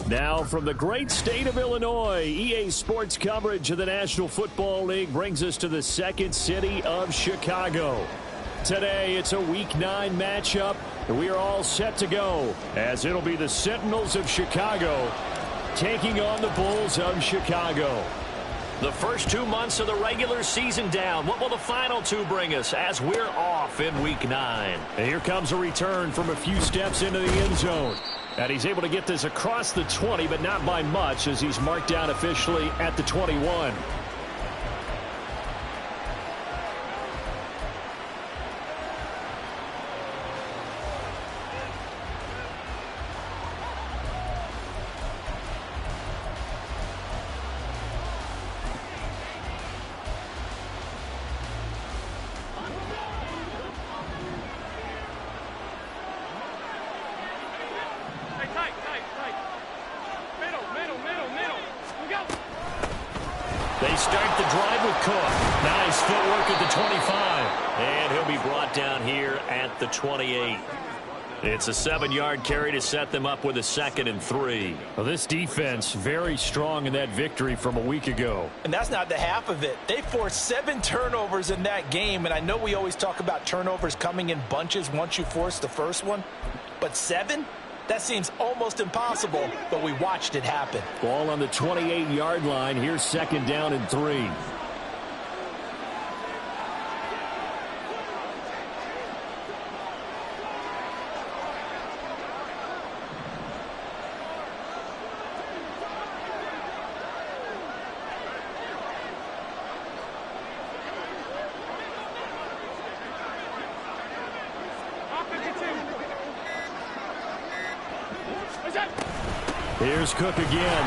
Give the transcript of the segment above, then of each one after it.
Now from the great state of Illinois, EA Sports coverage of the National Football League brings us to the second city of Chicago. Today, it's a Week 9 matchup, and we are all set to go, as it'll be the Sentinels of Chicago taking on the Bulls of Chicago. The first 2 months of the regular season down. What will the final 2 bring us as we're off in Week 9? And here comes a return from a few steps into the end zone. And he's able to get this across the 20, but not by much, as he's marked down officially at the 21. They start the drive with Cook. Nice footwork at the 25. And he'll be brought down here at the 28. It's a 7-yard carry to set them up with a 2nd and 3. Well, this defense very strong in that victory from a week ago. And that's not the half of it. They forced 7 turnovers in that game. And I know we always talk about turnovers coming in bunches once you force the first one. But 7? That seems almost impossible, but we watched it happen. Ball on the 28-yard line. Here's 2nd down and 3. Here's Cook again.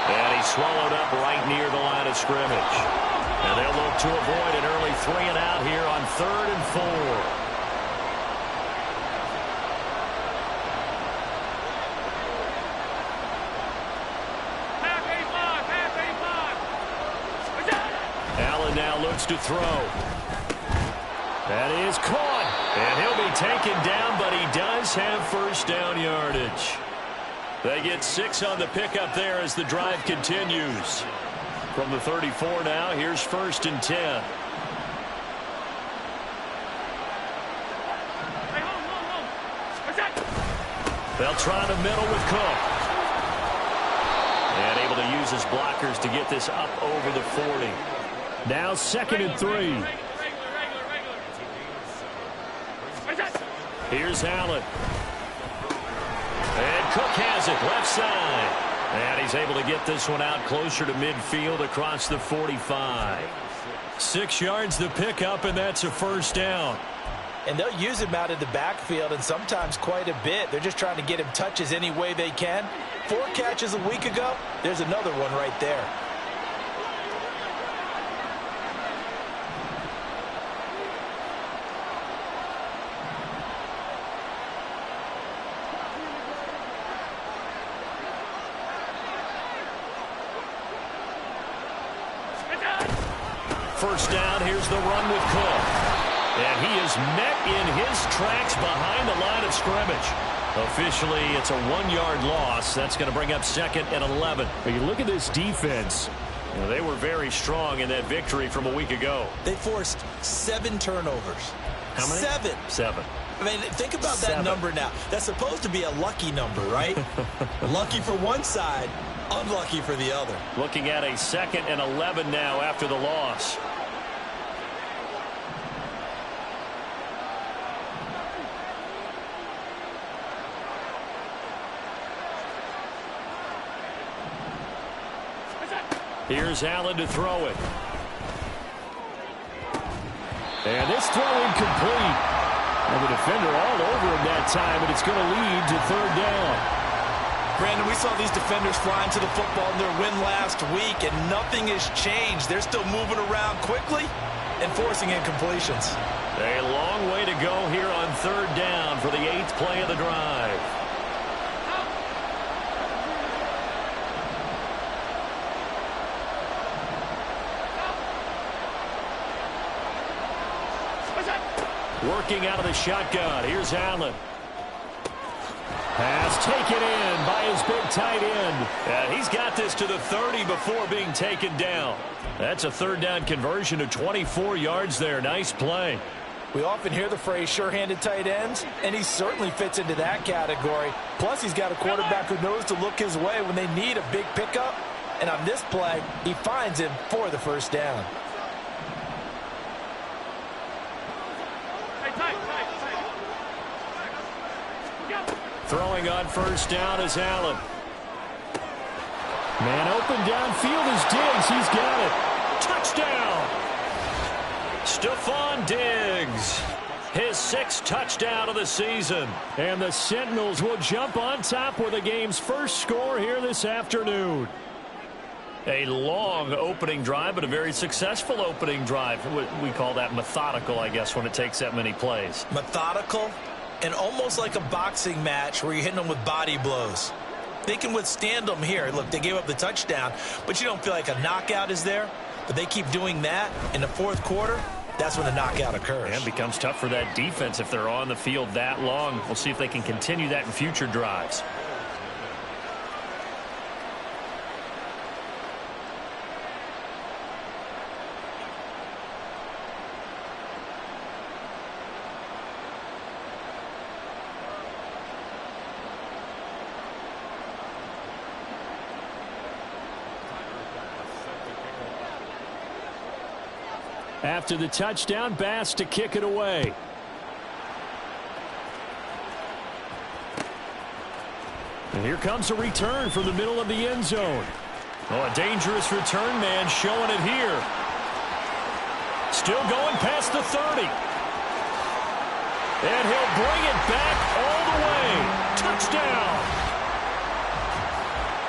And he's swallowed up right near the line of scrimmage. And they'll look to avoid an early 3-and-out here on 3rd and 4. Allen now looks to throw. That is caught. And he'll be taken down, but he does have first down yardage. They get 6 on the pickup there as the drive continues. From the 34 now, here's 1st and 10. They'll try the middle with Cook. And able to use his blockers to get this up over the 40. Now 2nd and 3. Here's Allen. And Cook has it, left side. And he's able to get this one out closer to midfield across the 45. 6 yards the pickup, and that's a first down. And they'll use him out of the backfield, and sometimes quite a bit. They're just trying to get him touches any way they can. 4 catches a week ago. There's another one right there. First down, here's the run with Cook. And he is met in his tracks behind the line of scrimmage. Officially, it's a 1-yard loss. That's going to bring up 2nd and 11. When you look at this defense, you know, they were very strong in that victory from a week ago. They forced 7 turnovers. How many? 7. I mean, think about that number now. That's supposed to be a lucky number, right? Lucky for one side, unlucky for the other. Looking at a 2nd and 11 now after the loss. Here's Allen to throw it. And this throw incomplete. And the defender all over him that time, and it's going to lead to 3rd down. Brandon, we saw these defenders flying to the football in their win last week, and nothing has changed. They're still moving around quickly and forcing incompletions. A long way to go here on 3rd down for the 8th play of the drive. Working out of the shotgun. Here's Allen. Pass taken in by his big tight end. And he's got this to the 30 before being taken down. That's a third down conversion of 24 yards there. Nice play. We often hear the phrase sure-handed tight ends, and he certainly fits into that category. Plus, he's got a quarterback who knows to look his way when they need a big pickup. And on this play, he finds him for the first down. Throwing on first down is Allen. Man open downfield is Diggs. He's got it. Touchdown! Stephon Diggs. His 6th touchdown of the season. And the Sentinels will jump on top with the game's first score here this afternoon. A long opening drive, but a very successful opening drive. We call that methodical, I guess, when it takes that many plays. Methodical and almost like a boxing match where you're hitting them with body blows. They can withstand them here. Look, they gave up the touchdown, but you don't feel like a knockout is there. But they keep doing that in the fourth quarter. That's when the knockout occurs. And it becomes tough for that defense if they're on the field that long. We'll see if they can continue that in future drives. After the touchdown, Bass to kick it away. And here comes a return from the middle of the end zone. Oh, a dangerous return man showing it here. Still going past the 30. And he'll bring it back all the way. Touchdown.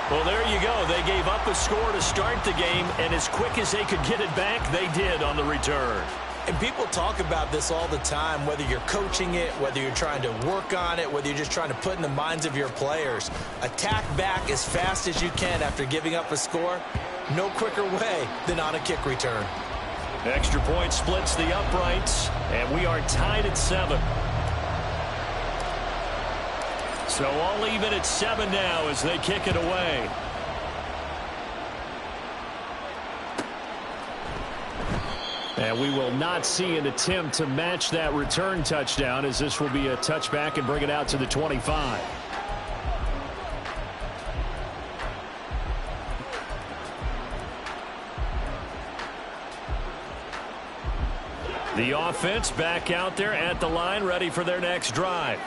Well, there you go. They gave up a score to start the game, and as quick as they could get it back, they did on the return. And people talk about this all the time, whether you're coaching it, whether you're trying to work on it, whether you're just trying to put in the minds of your players. Attack back as fast as you can after giving up a score. No quicker way than on a kick return. Extra point splits the uprights, and we are tied at 7. So all even at 7 now as they kick it away. And we will not see an attempt to match that return touchdown, as this will be a touchback and bring it out to the 25. The offense back out there at the line, ready for their next drive.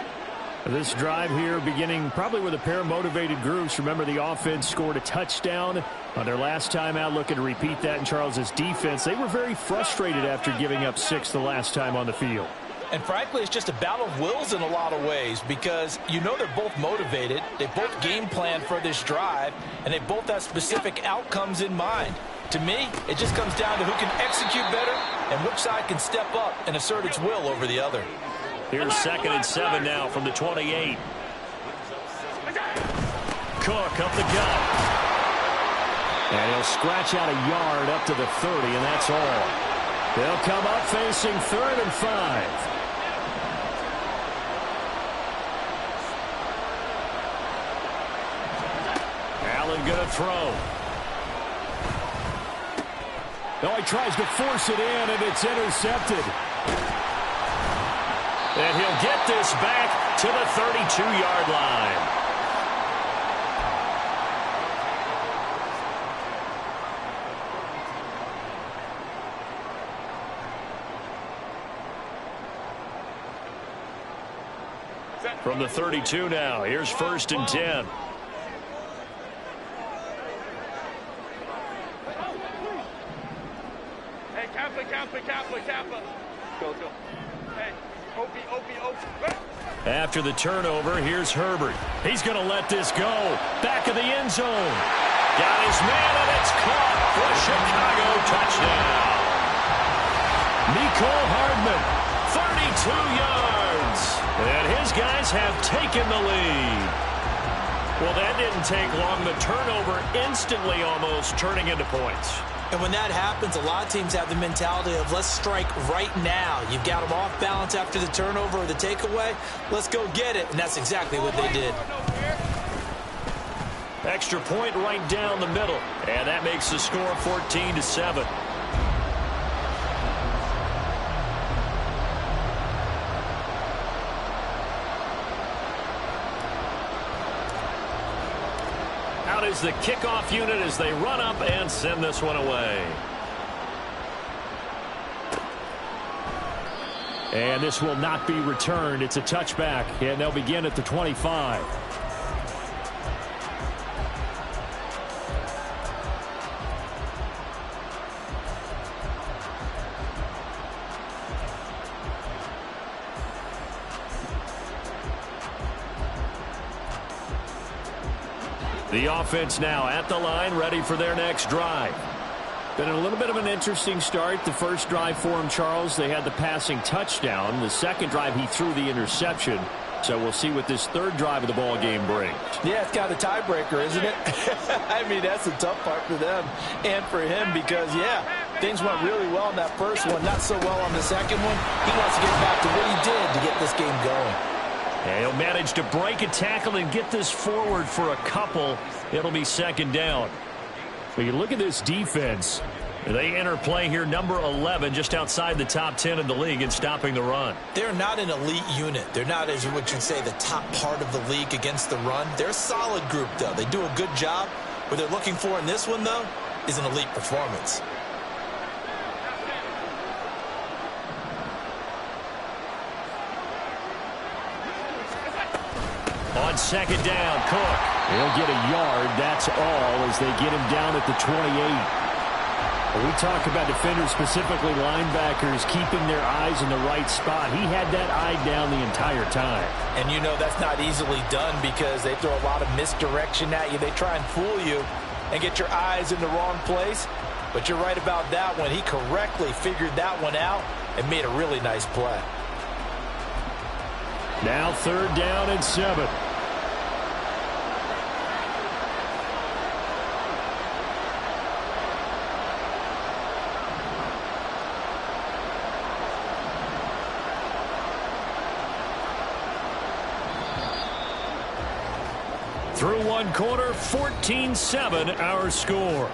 This drive here beginning probably with a pair of motivated groups. Remember, the offense scored a touchdown on their last time out, looking to repeat that in Charles's defense. They were very frustrated after giving up 6 the last time on the field. And frankly, it's just a battle of wills in a lot of ways, because you know they're both motivated. They both game plan for this drive, and they both have specific outcomes in mind. To me, it just comes down to who can execute better and which side can step up and assert its will over the other. Here's 2nd and 7 now from the 28. Cook up the gut. And he'll scratch out a yard up to the 30, and that's all. They'll come up facing 3rd and 5. Allen going to throw. Oh, he tries to force it in, and it's intercepted. And he'll get this back to the 32-yard line. From the 32 now, here's 1st and 10. Hey, Kappa. Go. Hey, Opie. After the turnover, here's Herbert. He's going to let this go. Back of the end zone. Got his man, and it's caught for a Chicago touchdown. Nicole Hardman, 32 yards. And his guys have taken the lead. Well, that didn't take long. The turnover instantly almost turning into points. And when that happens, a lot of teams have the mentality of let's strike right now. You've got them off balance after the turnover or the takeaway. Let's go get it. And that's exactly what they did. Extra point right down the middle. And that makes the score 14-7. Out is the kickoff unit as they run up and send this one away. And this will not be returned. It's a touchback, and they'll begin at the 25. The offense now at the line, ready for their next drive. Been a little bit of an interesting start. The first drive for him, Charles, they had the passing touchdown. The second drive, he threw the interception. So we'll see what this third drive of the ball game brings. Yeah, it's kind of a tiebreaker, isn't it? I mean, that's the tough part for them and for him because, yeah, things went really well in that first one, not so well on the second one. He wants to get back to what he did to get this game going. And he'll manage to break a tackle and get this forward for a couple. It'll be second down. When you look at this defense, they enter play here, number 11, just outside the top 10 in the league in stopping the run. They're not an elite unit. They're not, as what you'd say, the top part of the league against the run. They're a solid group, though. They do a good job. What they're looking for in this one, though, is an elite performance. On second down, Cook. He'll get a yard, that's all, as they get him down at the 28. We talk about defenders, specifically linebackers, keeping their eyes in the right spot. He had that eye down the entire time. And you know that's not easily done because they throw a lot of misdirection at you. They try and fool you and get your eyes in the wrong place. But you're right about that one. He correctly figured that one out and made a really nice play. Now third down and 7. Through one quarter, 14-7 our score.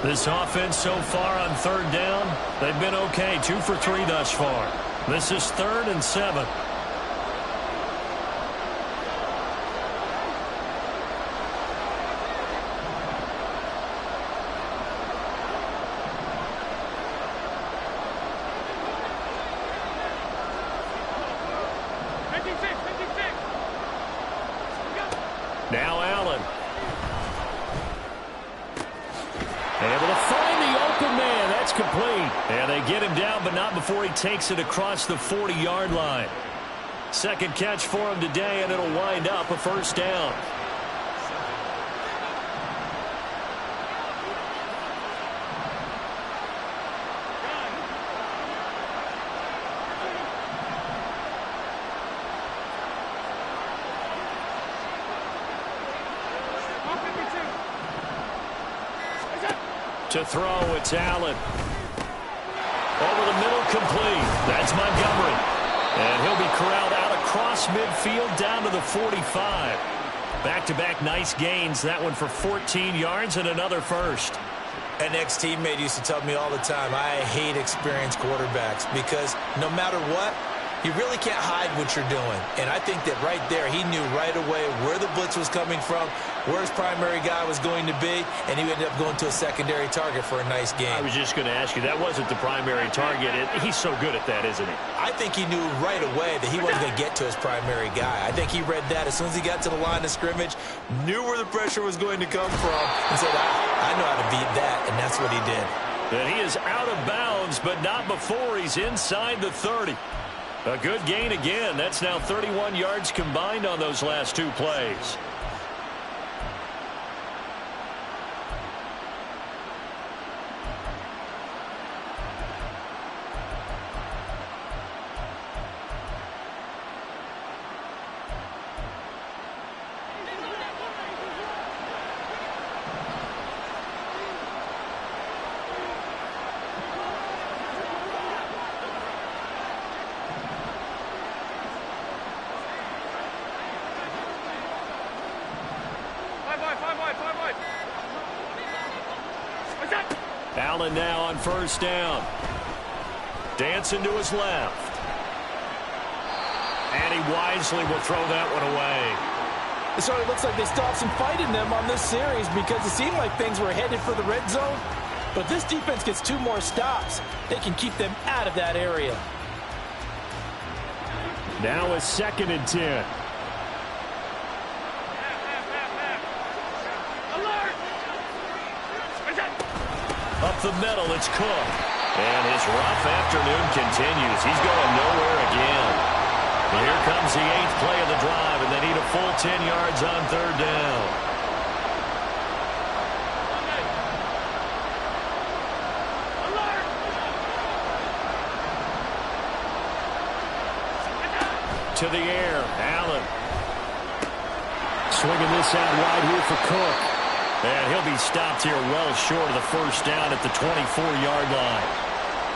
This offense so far on third down, they've been okay. 2 for 3 thus far. This is 3rd and 7. Now Allen. Able to find the open man. That's complete. And they get him down, but not before he takes it across the 40-yard line. Second catch for him today, and it'll wind up a first down. To throw, it's Allen. Over the middle, complete. That's Montgomery. And he'll be corralled out across midfield down to the 45. Back-to-back nice gains. That one for 14 yards and another first. An ex-teammate used to tell me all the time, I hate experienced quarterbacks because no matter what, you really can't hide what you're doing. And I think that right there, he knew right away where the blitz was coming from, where his primary guy was going to be, and he ended up going to a secondary target for a nice game. I was just going to ask you, that wasn't the primary target. He's so good at that, isn't he? I think he knew right away that he wasn't going to get to his primary guy. I think he read that as soon as he got to the line of scrimmage, knew where the pressure was going to come from, and said, I know how to beat that, and that's what he did. And he is out of bounds, but not before he's inside the 30. A good gain again. That's now 31 yards combined on those last 2 plays. Allen now on first down. Dancing to his left. And he wisely will throw that one away. It sort of looks like they still have some fight in them on this series because it seemed like things were headed for the red zone. But this defense gets 2 more stops. They can keep them out of that area. Now a 2nd and 10. Up the middle, it's Cook. And his rough afternoon continues. He's going nowhere again. And here comes the 8th play of the drive, and they need a full 10 yards on 3rd down. To the air, Allen. Swinging this out wide here for Cook. And he'll be stopped here well short of the first down at the 24-yard line.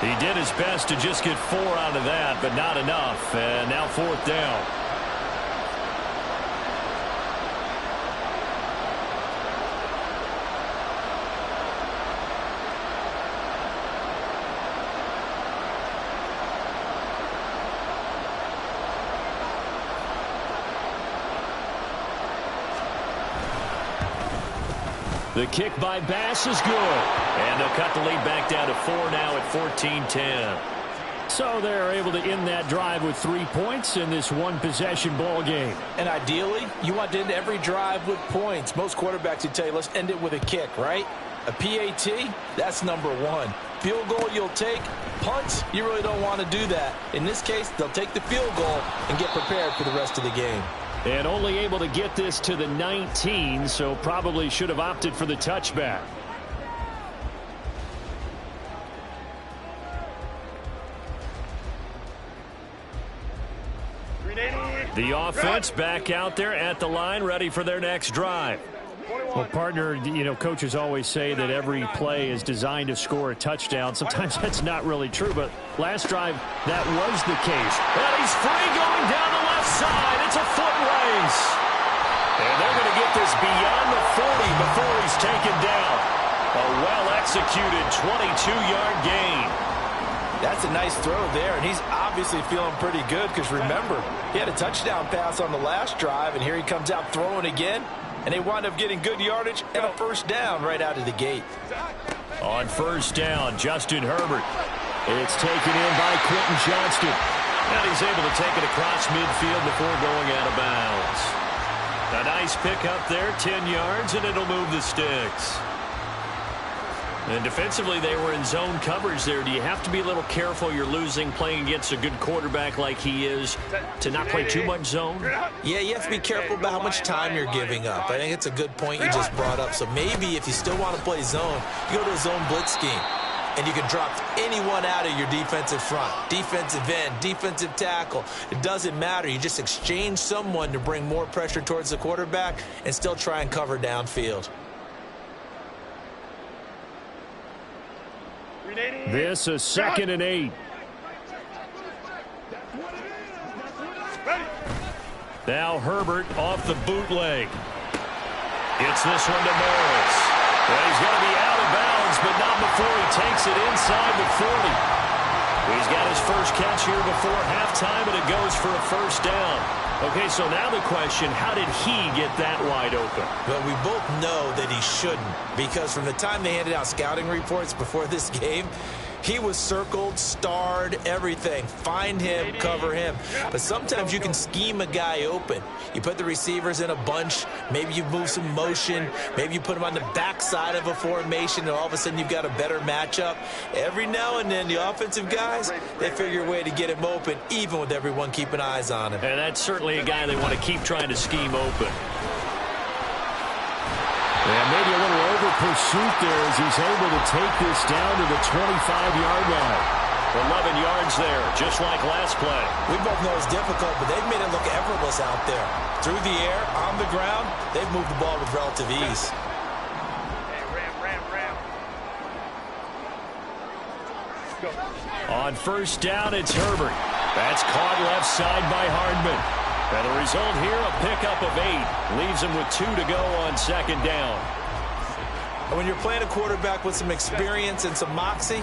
He did his best to just get 4 out of that, but not enough. And now 4th down. The kick by Bass is good. And they'll cut the lead back down to 4 now at 14-10. So they're able to end that drive with 3 points in this one-possession ball game. And ideally, you want to end every drive with points. Most quarterbacks would tell you, let's end it with a kick, right? A PAT, that's number 1. Field goal you'll take. Punts, you really don't want to do that. In this case, they'll take the field goal and get prepared for the rest of the game. And only able to get this to the 19, so probably should have opted for the touchback. The offense back out there at the line, ready for their next drive. Well, partner, you know, coaches always say that every play is designed to score a touchdown. Sometimes that's not really true, but last drive, that was the case. And he's free going down the left side. It's a foot race. And they're going to get this beyond the 40 before he's taken down. A well-executed 22-yard gain. That's a nice throw there, and he's obviously feeling pretty good because, remember, he had a touchdown pass on the last drive, and here he comes out throwing again. And they wind up getting good yardage and a first down right out of the gate. On first down, Justin Herbert. It's taken in by Quentin Johnston. And he's able to take it across midfield before going out of bounds. A nice pickup there, 10 yards, and it'll move the sticks. And defensively, they were in zone coverage there. Do you have to be a little careful you're losing playing against a good quarterback like he is to not play too much zone? Yeah, you have to be careful about how much time you're giving up. I think it's a good point you just brought up. So maybe if you still want to play zone, you go to a zone blitz scheme. And you can drop anyone out of your defensive front. Defensive end, defensive tackle. It doesn't matter. You just exchange someone to bring more pressure towards the quarterback and still try and cover downfield. This is 2nd and 8. Now Herbert off the bootleg. Gets this one to Morris. Well, he's going to be out of bounds, but not before he takes it inside the 40. He's got his first catch here before halftime, and it goes for a first down. Okay, so now the question, how did he get that wide open? Well, we both know that he shouldn't, because from the time they handed out scouting reports before this game, He was circled, starred, everything. Find him, cover him. But sometimes you can scheme a guy open. You put the receivers in a bunch. Maybe you move some motion. Maybe you put them on the backside of a formation, and all of a sudden you've got a better matchup. Every now and then, the offensive guys, they figure a way to get him open, even with everyone keeping eyes on him. And that's certainly a guy they want to keep trying to scheme open. And maybe a little over pursuit there as he's able to take this down to the 25-yard line. 11 yards there, just like last play. We both know it's difficult, but they've made it look effortless out there. Through the air, on the ground, they've moved the ball with relative ease. Hey, ram. Go. On first down, it's Herbert. That's caught left side by Hardman. And the result here, a pickup of 8. Leaves him with 2 to go on second down. And when you're playing a quarterback with some experience and some moxie,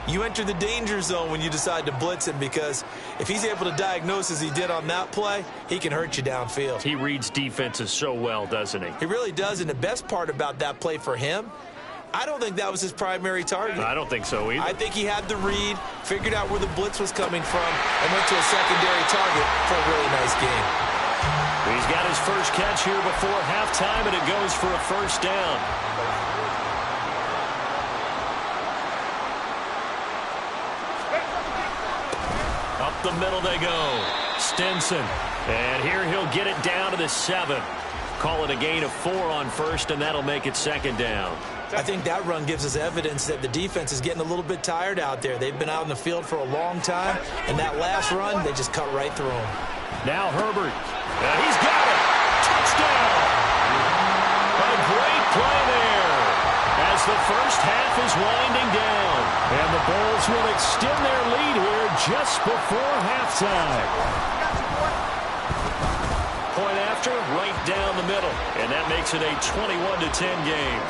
you enter the danger zone when you decide to blitz him, because if he's able to diagnose as he did on that play, he can hurt you downfield. He reads defenses so well, doesn't he? He really does, and the best part about that play for him, I don't think that was his primary target. I don't think so either. I think he had the read, figured out where the blitz was coming from, and went to a secondary target for a really nice game. He's got his first catch here before halftime, and it goes for a first down. Up the middle they go. Stinson. And here he'll get it down to the 7. Call it a gain of 4 on first, and that'll make it second down. I think that run gives us evidence that the defense is getting a little bit tired out there. They've been out in the field for a long time, and that last run, they just cut right through them. Now Herbert. And he's got it. Touchdown. A great play there as the first half is winding down. And the Bulls will extend their lead here just before halftime. Point after, right down the middle. And that makes it a 21-10 game.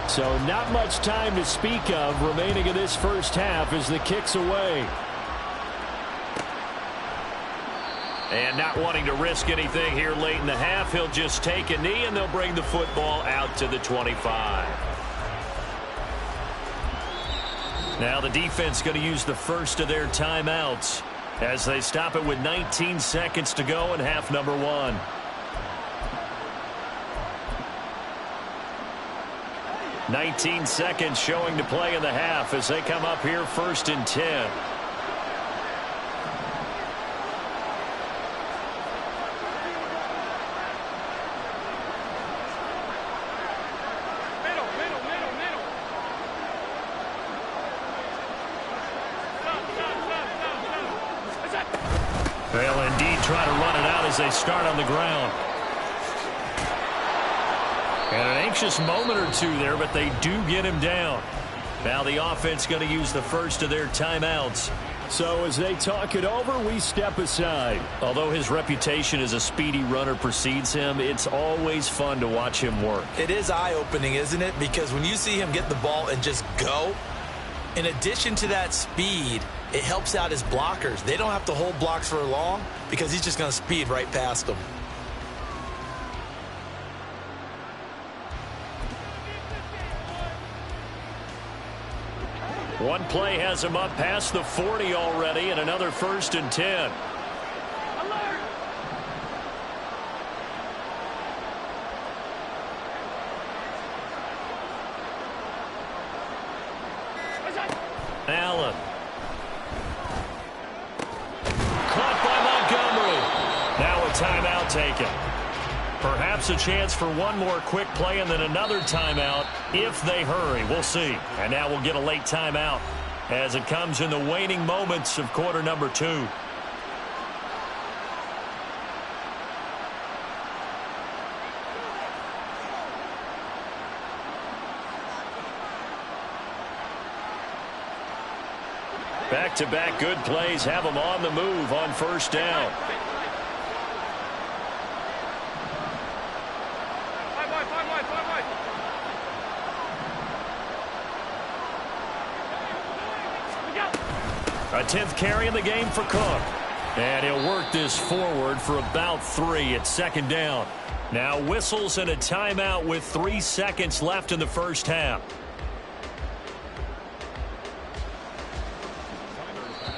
So not much time to speak of remaining in this first half as the kick's away. And not wanting to risk anything here late in the half, he'll just take a knee and they'll bring the football out to the 25. Now the defense going to use the first of their timeouts as they stop it with 19 seconds to go in half number 1. $19 seconds showing to play in the half as they come up here first and 10. Middle. Stop. They'll indeed try to run it out as they start on the ground. And an anxious moment or two there, but they do get him down. Now the offense going to use the first of their timeouts. So as they talk it over, we step aside. Although his reputation as a speedy runner precedes him, it's always fun to watch him work. It is eye-opening, isn't it? Because when you see him get the ball and just go, in addition to that speed, it helps out his blockers. They don't have to hold blocks for long because he's just going to speed right past them. One play has him up past the 40 already, and another first and 10. Allen. Caught by Montgomery. Now a timeout taken. Perhaps a chance for one more quick play and then another timeout if they hurry. We'll see. And now we'll get a late timeout as it comes in the waning moments of quarter number 2. Back-to-back good plays have them on the move on first down. A 10th carry in the game for Cook. And he'll work this forward for about 3 at second down. Now whistles and a timeout with 3 seconds left in the first half.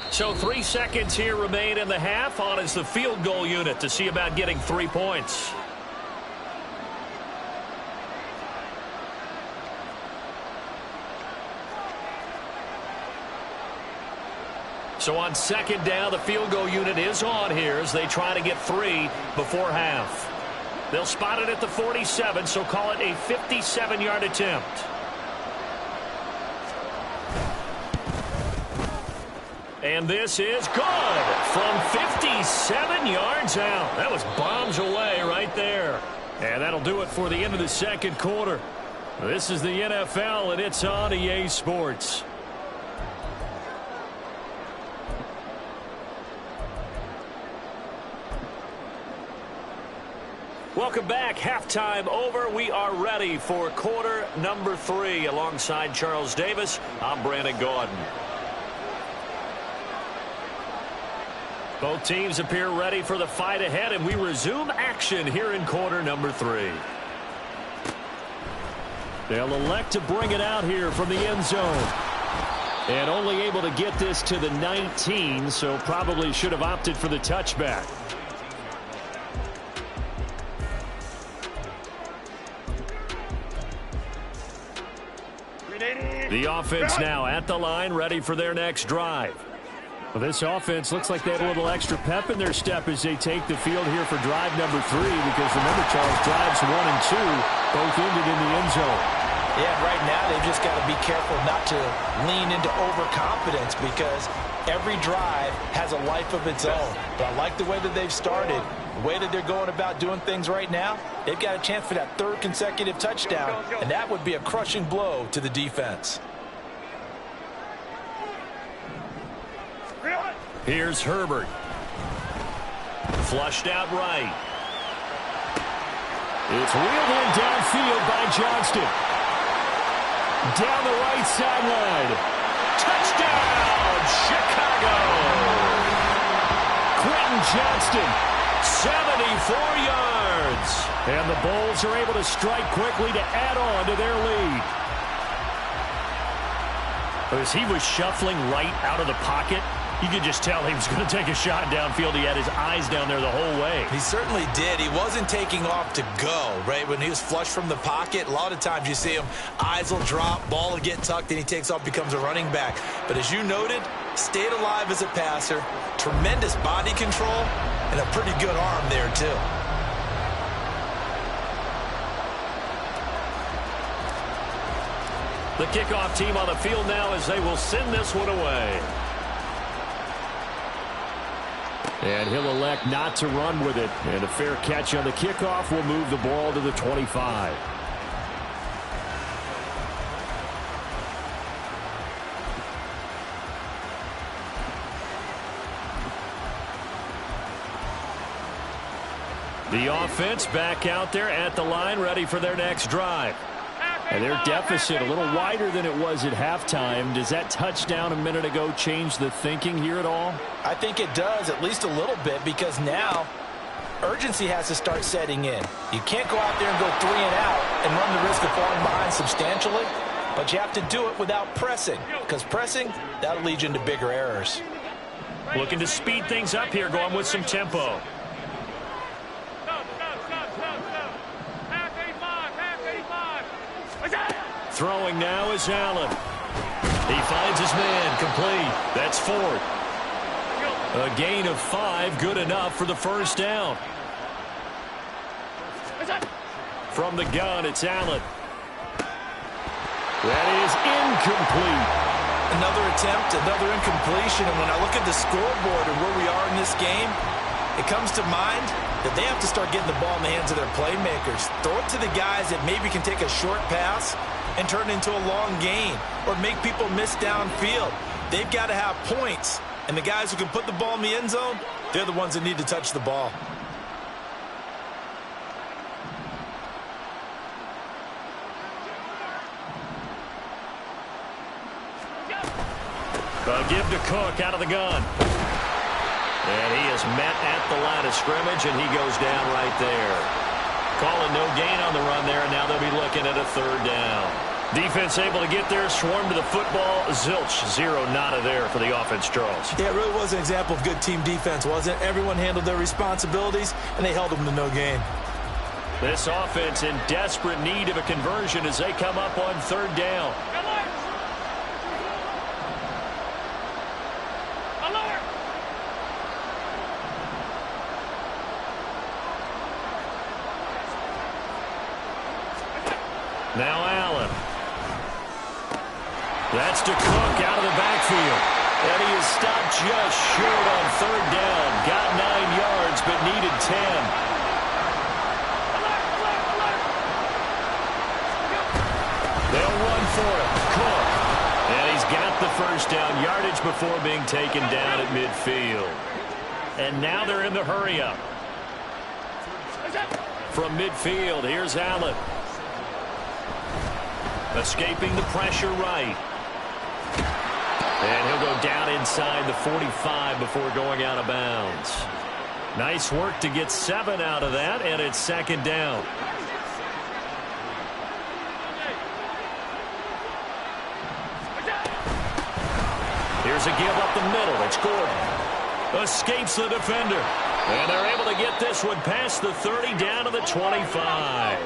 So 3 seconds here remain in the half. On is the field goal unit to see about getting 3 points. So on second down, the field goal unit is on here as they try to get 3 before half. They'll spot it at the 47, so call it a 57-yard attempt. And this is good from 57 yards out. That was bombs away right there. And that'll do it for the end of the second quarter. This is the NFL, and it's on EA Sports. Welcome back. Halftime over. We are ready for quarter number 3. Alongside Charles Davis, I'm Brandon Gaudin. Both teams appear ready for the fight ahead, and we resume action here in quarter number 3. They'll elect to bring it out here from the end zone. And only able to get this to the 19, so probably should have opted for the touchback. The offense now at the line, ready for their next drive. Well, this offense looks like they have a little extra pep in their step as they take the field here for drive number 3, because remember, Charles, drives 1 and 2 both ended in the end zone. Yeah, right now they've just got to be careful not to lean into overconfidence, because every drive has a life of its own. But I like the way that they've started, the way that they're going about doing things right now. They've got a chance for that 3rd consecutive touchdown, and that would be a crushing blow to the defense. Here's Herbert. Flushed out right. It's wheeled in downfield by Johnston. Down the right sideline. Touchdown, Chicago! Quentin Johnston. 74 yards. And the Bulls are able to strike quickly to add on to their lead. As he was shuffling right out of the pocket, you could just tell he was going to take a shot downfield. He had his eyes down there the whole way. He certainly did. He wasn't taking off to go, right? When he was flush from the pocket, a lot of times you see him, eyes will drop, ball will get tucked, and he takes off, becomes a running back. But as you noted, stayed alive as a passer, tremendous body control, and a pretty good arm there, too. The kickoff team on the field now as they will send this one away. And he'll elect not to run with it. And a fair catch on the kickoff will move the ball to the 25. The offense back out there at the line, ready for their next drive. And their deficit a little wider than it was at halftime. Does that touchdown a minute ago change the thinking here at all? I think it does, at least a little bit, because now urgency has to start setting in. You can't go out there and go 3 and out and run the risk of falling behind substantially, but you have to do it without pressing, because pressing, that'll lead you into bigger errors. Looking to speed things up here, going with some tempo. Throwing now is Allen. He finds his man, complete. That's 4. A gain of 5, good enough for the first down. From the gun, it's Allen. That is incomplete. Another attempt, another incompletion, and when I look at the scoreboard and where we are in this game, it comes to mind that they have to start getting the ball in the hands of their playmakers. Throw it to the guys that maybe can take a short pass and turn it into a long gain or make people miss downfield. They've got to have points, and the guys who can put the ball in the end zone, they're the ones that need to touch the ball. A give to Cook out of the gun. And he is met at the line of scrimmage, and he goes down right there. Calling no gain on the run there, and now they'll be looking at a third down. Defense able to get there, swarm to the football. Zilch, zero, nada there for the offense, Charles. Yeah, it really was an example of good team defense, wasn't it? Everyone handled their responsibilities, and they held them to no gain. This offense in desperate need of a conversion as they come up on third down. Now Allen. That's to Cook out of the backfield. And he is stopped just short on third down. Got 9 yards, but needed 10. They'll run for it. Cook. And he's got the first down yardage before being taken down at midfield. And now they're in the hurry-up. From midfield, here's Allen. Escaping the pressure right. And he'll go down inside the 45 before going out of bounds. Nice work to get 7 out of that, and it's second down. Here's a give up the middle. It's Gordon. Escapes the defender. And they're able to get this one past the 30 down to the 25.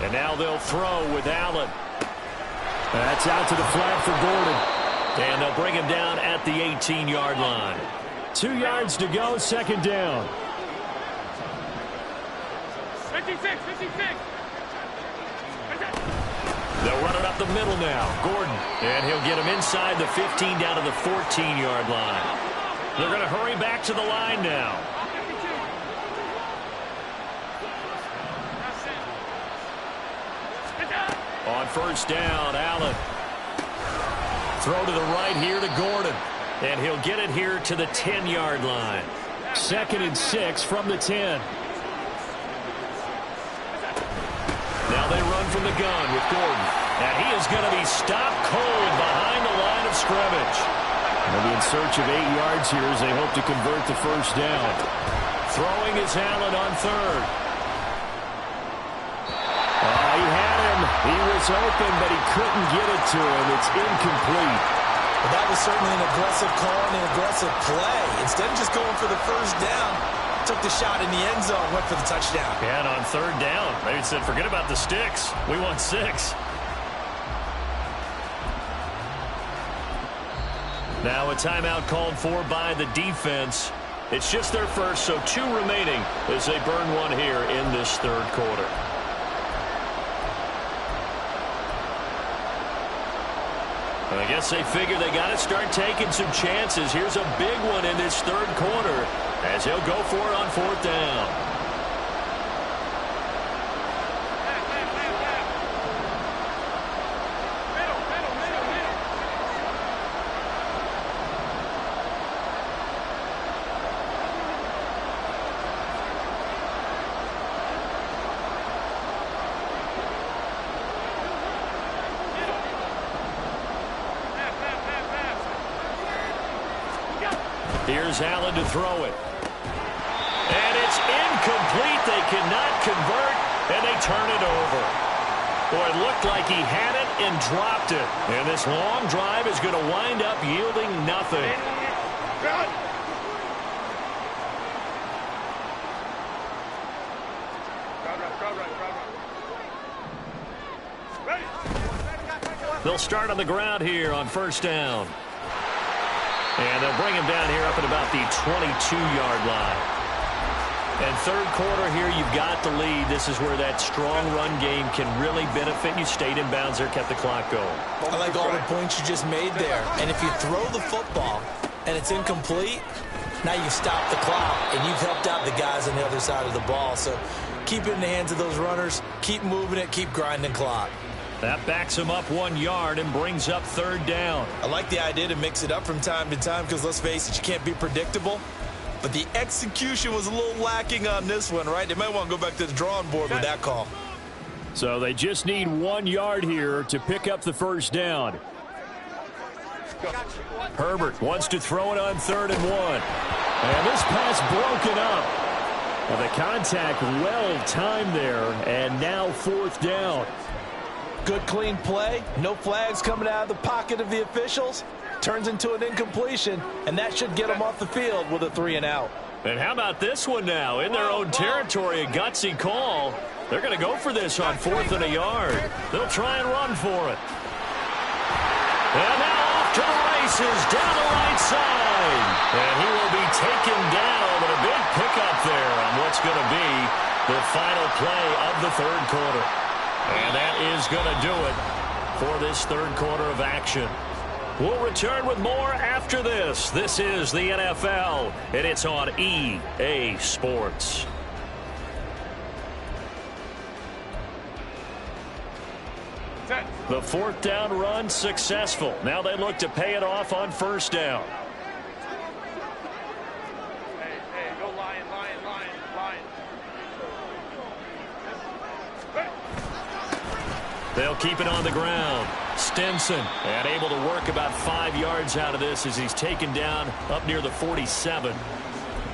And now they'll throw with Allen. That's out to the flat for Gordon. And they'll bring him down at the 18-yard line. 2 yards to go, second down. 56. They'll run it up the middle now. Gordon. And he'll get him inside the 15 down to the 14-yard line. They're going to hurry back to the line now. On first down, Allen. Throw to the right here to Gordon. And he'll get it here to the 10-yard line. 2nd and 6 from the 10. Now they run from the gun with Gordon. And he is going to be stopped cold behind the line of scrimmage. They'll be in search of 8 yards here as they hope to convert the first down. Throwing is Allen on third. He had him. He was open, but he couldn't get it to him. It's incomplete. Well, that was certainly an aggressive call and an aggressive play. Instead of just going for the first down, took the shot in the end zone, went for the touchdown. Yeah, and on third down, they said, forget about the sticks. We want 6. Now a timeout called for by the defense. It's just their first, so 2 remaining as they burn one here in this third quarter. I guess they figure they got to start taking some chances. Here's a big one in this third quarter as he'll go for it on fourth down. Here's Allen to throw it. And it's incomplete. They cannot convert, and they turn it over. Boy, it looked like he had it and dropped it. And this long drive is going to wind up yielding nothing. They'll start on the ground here on first down. And they'll bring him down here up at about the 22-yard line. And third quarter here, you've got the lead. This is where that strong run game can really benefit you. Stayed in bounds there, kept the clock going. I like all the points you just made there. And if you throw the football and it's incomplete, now you stop the clock, and you've helped out the guys on the other side of the ball. So keep it in the hands of those runners. Keep moving it. Keep grinding clock. That backs him up 1 yard and brings up third down. I like the idea to mix it up from time to time because, let's face it, you can't be predictable. but the execution was a little lacking on this one, right? They might want to go back to the drawing board with that call. So they just need 1 yard here to pick up the first down. Herbert wants to throw it on 3rd and 1. And this pass broken up. Well, the contact well timed there, and now 4th down. Good clean play. No flags coming out of the pocket of the officials. Turns into an incompletion, and that should get them off the field with a 3 and out. And how about this one now? In their own territory, a gutsy call. They're going to go for this on 4th and a yard. They'll try and run for it. And now off to the races down the right side. And he will be taken down, but a big pickup there on what's going to be the final play of the 3rd quarter. And that is going to do it for this 3rd quarter of action. We'll return with more after this. This is the NFL, and it's on EA Sports. The 4th down run successful. Now they look to pay it off on 1st down. Hey, go Lion. They'll keep it on the ground. Stinson, and able to work about 5 yards out of this as he's taken down up near the 47.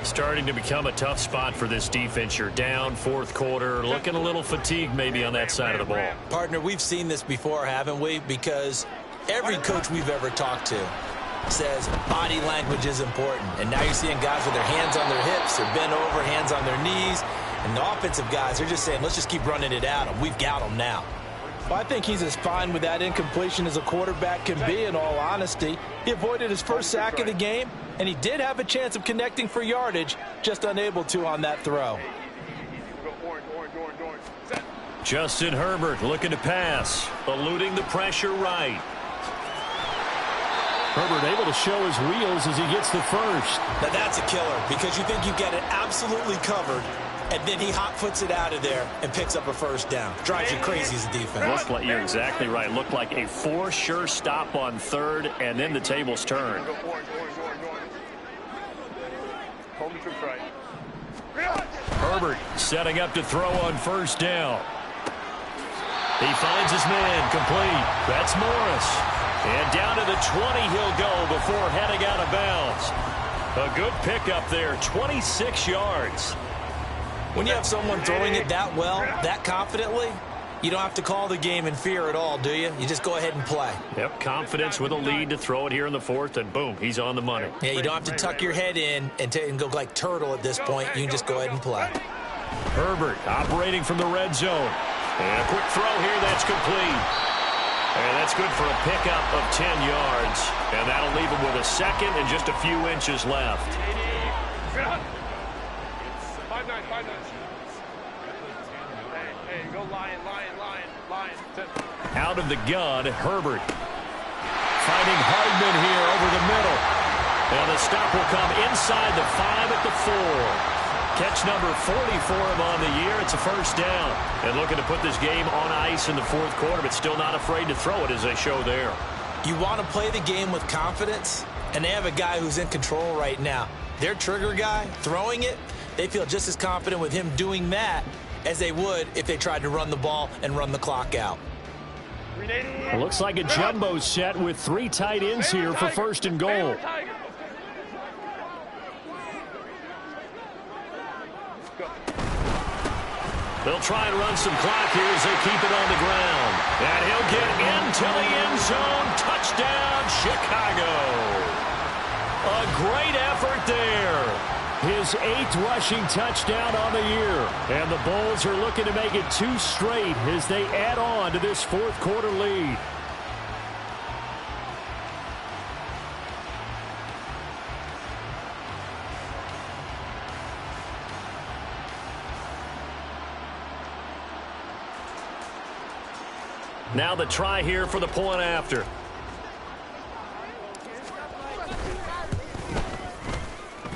Starting to become a tough spot for this defense. You're down 4th quarter, looking a little fatigued maybe on that side of the ball. Partner, we've seen this before, haven't we? Because every coach we've ever talked to says body language is important. And now you're seeing guys with their hands on their hips, they're bent over, hands on their knees. And the offensive guys are just saying, let's just keep running it at them. We've got them now. Well, I think he's as fine with that incompletion as a quarterback can be, in all honesty. He avoided his first sack of the game, and he did have a chance of connecting for yardage, just unable to on that throw. Justin Herbert looking to pass, eluding the pressure right. Herbert able to show his wheels as he gets the first. Now that's a killer, because you think you've got it absolutely covered, and then he hot puts it out of there and picks up a first down. Drives you crazy as a defense. You're exactly right. Looked like a 4 sure stop on 3rd, and then the tables turned. Herbert setting up to throw on 1st down. He finds his man complete. That's Morris. And down to the 20 he'll go before heading out of bounds. A good pickup there, 26 yards. When you have someone throwing it that well, that confidently, you don't have to call the game in fear at all, do you? You just go ahead and play. Yep, confidence with a lead to throw it here in the 4th, and boom, he's on the money. Yeah, you don't have to tuck your head in and go like turtle at this point. You can just go ahead and play. Herbert operating from the red zone. And a quick throw here, that's complete. And that's good for a pickup of 10 yards. And that'll leave him with a 2nd and just a few inches left. 5-9. Hey, go Lion. Out of the gun, Herbert. Finding Hardman here over the middle. And the stop will come inside the 5 at the 4. Catch number 40 for him on the year. It's a first down. And looking to put this game on ice in the 4th quarter, but still not afraid to throw it as they show there. You want to play the game with confidence, and they have a guy who's in control right now. Their trigger guy, throwing it, they feel just as confident with him doing that as they would if they tried to run the ball and run the clock out. It looks like a jumbo set with 3 tight ends here for 1st and goal. They'll try and run some clock here as they keep it on the ground. And he'll get into the end zone. Touchdown, Chicago. A great effort there. His 8th rushing touchdown on the year. And the Bulls are looking to make it 2 straight as they add on to this 4th quarter lead. Now the try here for the point after.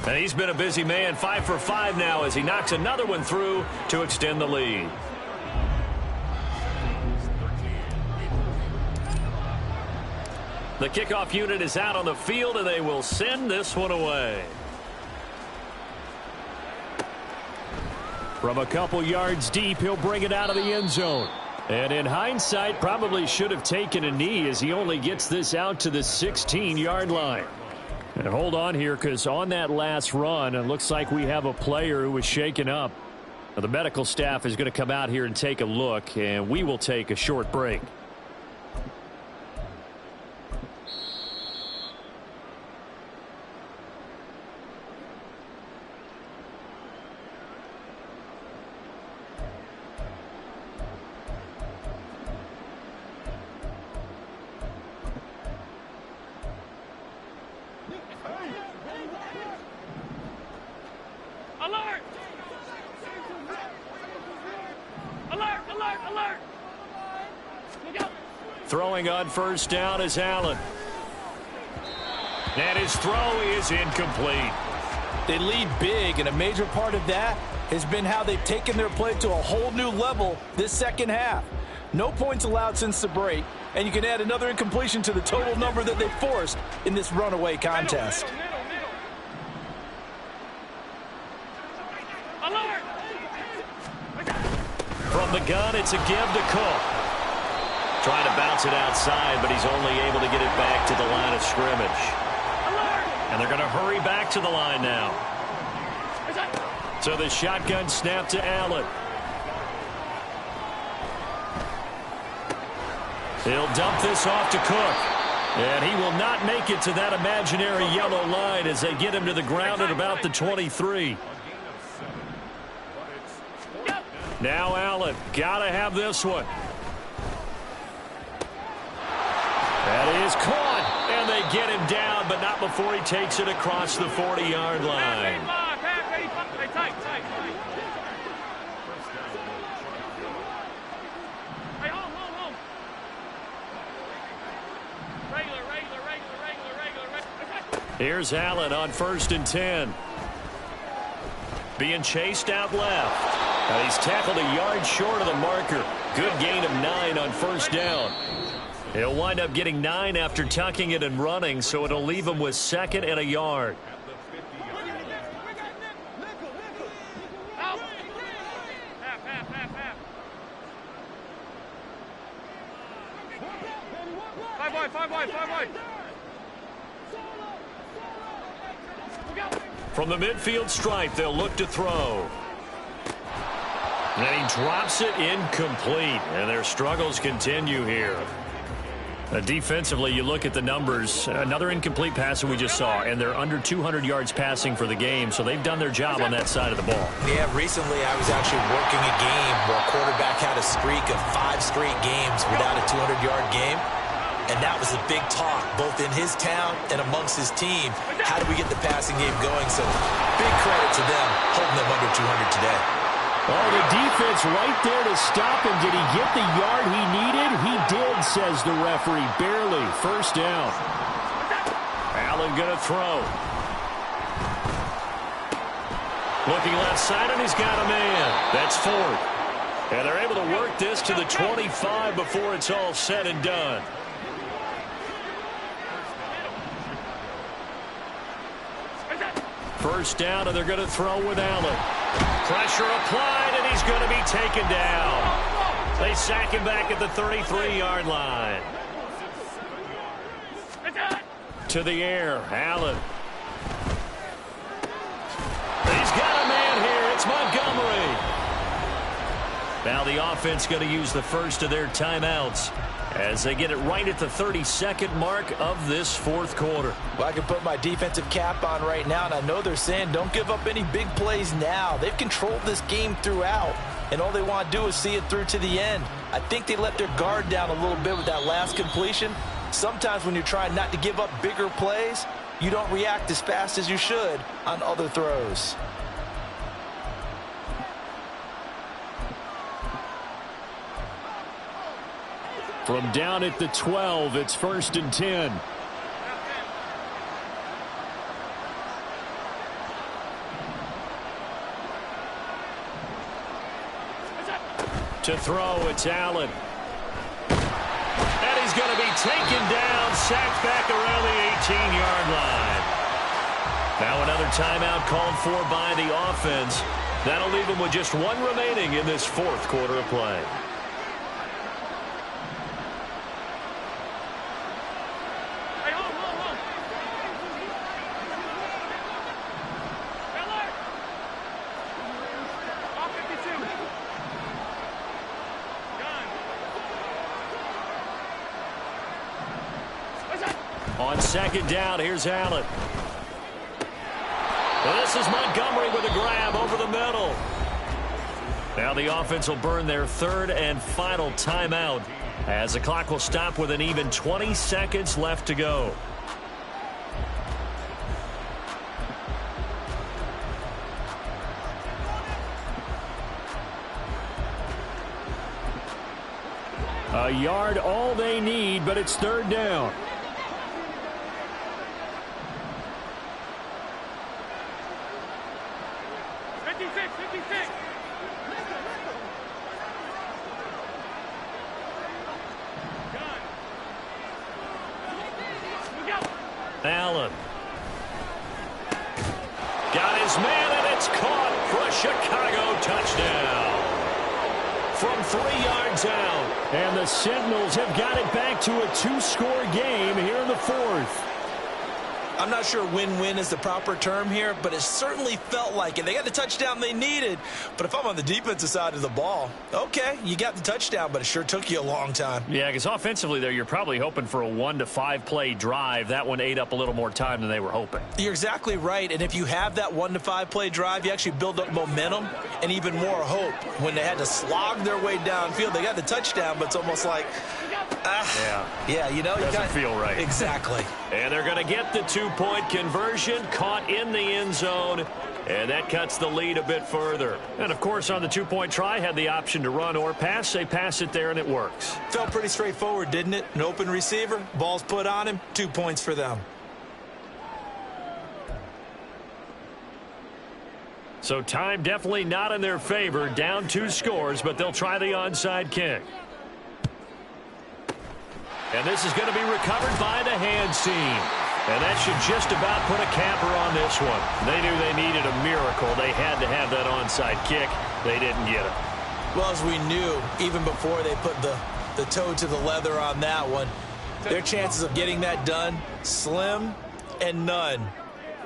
And he's been a busy man, 5 for 5 now as he knocks another one through to extend the lead. The kickoff unit is out on the field, and they will send this one away. From a couple yards deep, he'll bring it out of the end zone. And in hindsight, probably should have taken a knee as he only gets this out to the 16-yard line. And hold on here, because on that last run, it looks like we have a player who was shaken up. Now, the medical staff is going to come out here and take a look, and we will take a short break. Alert! Alert! Alert! Alert! Look out! Throwing on first down is Allen. And his throw is incomplete. They lead big, and a major part of that has been how they've taken their play to a whole new level this second half. No points allowed since the break, and you can add another incompletion to the total number that they forced in this runaway contest. Alert! From the gun, it's a give to Cook. Trying to bounce it outside, but he's only able to get it back to the line of scrimmage. And they're going to hurry back to the line now. So the shotgun snap to Allen. He'll dump this off to Cook. And he will not make it to that imaginary yellow line as they get him to the ground at about the 23. Now Allen, got to have this one. That is caught, and they get him down, but not before he takes it across the 40-yard line. Here's Allen on 1st and 10. Being chased out left. Now he's tackled a yard short of the marker. Good gain of 9 on first down. He'll wind up getting 9 after tucking it and running, so it'll leave him with 2nd and a yard. Five wide. From the midfield stripe, they'll look to throw. And he drops it incomplete, and their struggles continue here. Defensively, you look at the numbers. Another incomplete pass that we just saw, and they're under 200 yards passing for the game, so they've done their job on that side of the ball. Yeah, recently I was actually working a game where a quarterback had a streak of 5 straight games without a 200-yard game, and that was a big talk, both in his town and amongst his team. How do we get the passing game going? So big credit to them holding them under 200 today. Oh, the defense right there to stop him. Did he get the yard he needed? He did, says the referee. Barely. First down. Allen going to throw. Looking left side, and he's got a man. That's 4th. And they're able to work this to the 25 before it's all said and done. First down, and they're going to throw with Allen. Pressure applied, and he's going to be taken down. They sack him back at the 33-yard line. To the air, Allen. He's got a man here. It's Montgomery. Now the offense going to use the first of their timeouts as they get it right at the 32nd mark of this 4th quarter. Well, I can put my defensive cap on right now, and I know they're saying don't give up any big plays now. They've controlled this game throughout, and all they want to do is see it through to the end. I think they let their guard down a little bit with that last completion. Sometimes when you're trying not to give up bigger plays, you don't react as fast as you should on other throws. From down at the 12, it's 1st and 10. To throw, it's Allen. And he's going to be taken down, sacked back around the 18-yard line. Now another timeout called for by the offense. That'll leave them with just one remaining in this fourth quarter of play. Hey, hold. Alert! Off 52. Gun. On second down, here's Allen. This is Montgomery with a grab over the middle. Now the offense will burn their third and final timeout as the clock will stop with an even 20 seconds left to go. A yard all they need, but it's third down. 56. Gun. Look out. Allen. Got his man, and it's caught for a Chicago touchdown. From 3 yards out. And the Sentinels have got it back to a 2-score game here in the fourth. I'm not sure win-win is the proper term here, but it certainly felt like it. They got the touchdown they needed, but if I'm on the defensive side of the ball, okay, you got the touchdown, but it sure took you a long time. Yeah, because offensively there, you're probably hoping for a 1 to 5 play drive. That one ate up a little more time than they were hoping. You're exactly right, and if you have that 1 to 5 play drive, you actually build up momentum and even more hope. When they had to slog their way downfield, they got the touchdown, but it's almost like, yeah, you know, doesn't feel right. Exactly. And they're going to get the 2-point conversion, caught in the end zone, and that cuts the lead a bit further. And, of course, on the 2-point try, had the option to run or pass. They pass it there, and it works. Felt pretty straightforward, didn't it? An open receiver, ball's put on him, 2 points for them. So time definitely not in their favor, down 2 scores, but they'll try the onside kick. And this is going to be recovered by the hands team. And that should just about put a capper on this one. They knew they needed a miracle. They had to have that onside kick. They didn't get it. Well, as we knew, even before they put the toe to the leather on that one, their chances of getting that done, slim and none.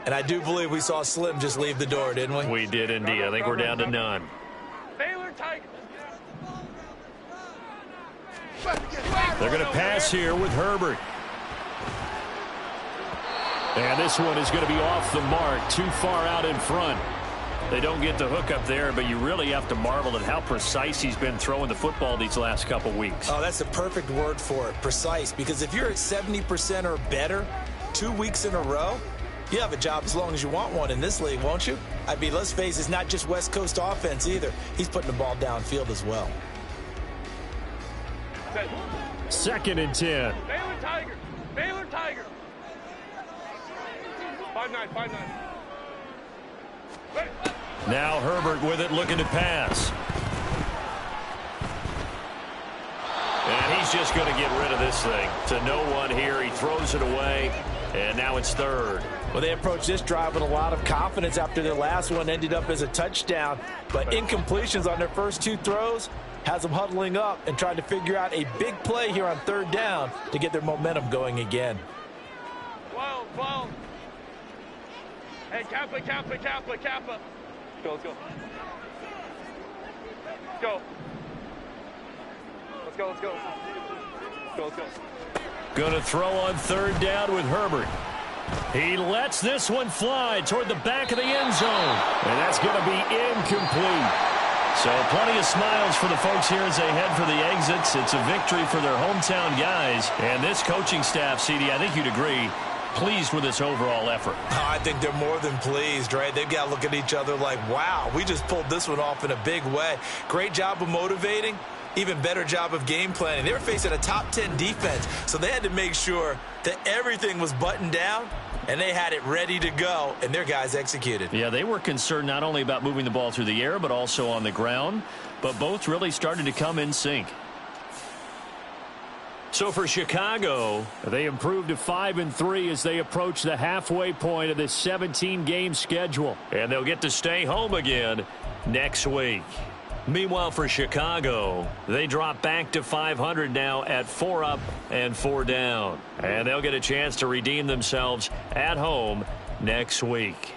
And I do believe we saw Slim just leave the door, didn't we? We did indeed. I think we're down to none. Baylor Tigers. They're going to pass here with Herbert. And this one is going to be off the mark, too far out in front. They don't get the hook up there, but you really have to marvel at how precise he's been throwing the football these last couple weeks. Oh, that's the perfect word for it, precise. Because if you're at 70% or better 2 weeks in a row, you have a job as long as you want one in this league, won't you? I mean, let's face it, it's not just West Coast offense either. He's putting the ball downfield as well. 2nd and 10. Baylor Tigers. Baylor Tigers. 5-9. Now Herbert with it, looking to pass. And he's just going to get rid of this thing. To no one here. He throws it away, and now it's 3rd. Well, they approached this drive with a lot of confidence after their last one ended up as a touchdown. But incompletions on their first 2 throws has them huddling up and trying to figure out a big play here on 3rd down to get their momentum going again. 12. Hey, Kappa. Go, let's go. Let's go. Going to throw on 3rd down with Herbert. He lets this one fly toward the back of the end zone. And that's going to be incomplete. So plenty of smiles for the folks here as they head for the exits. It's a victory for their hometown guys. And this coaching staff, CD, I think you'd agree, pleased with this overall effort. Oh, I think they're more than pleased, right? They've got to look at each other like, wow, we just pulled this one off in a big way. Great job of motivating. Even better job of game planning. They were facing a top 10 defense, so they had to make sure that everything was buttoned down and they had it ready to go, and their guys executed. Yeah, they were concerned not only about moving the ball through the air, but also on the ground, but both really started to come in sync. So for Chicago, they improved to 5-3 as they approach the halfway point of this 17-game schedule. and they'll get to stay home again next week. Meanwhile, for Chicago, they drop back to 500 now at 4 up and 4 down. And they'll get a chance to redeem themselves at home next week.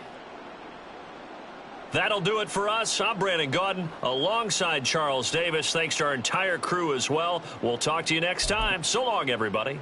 That'll do it for us. I'm Brandon Gaudin alongside Charles Davis. Thanks to our entire crew as well. We'll talk to you next time. So long, everybody.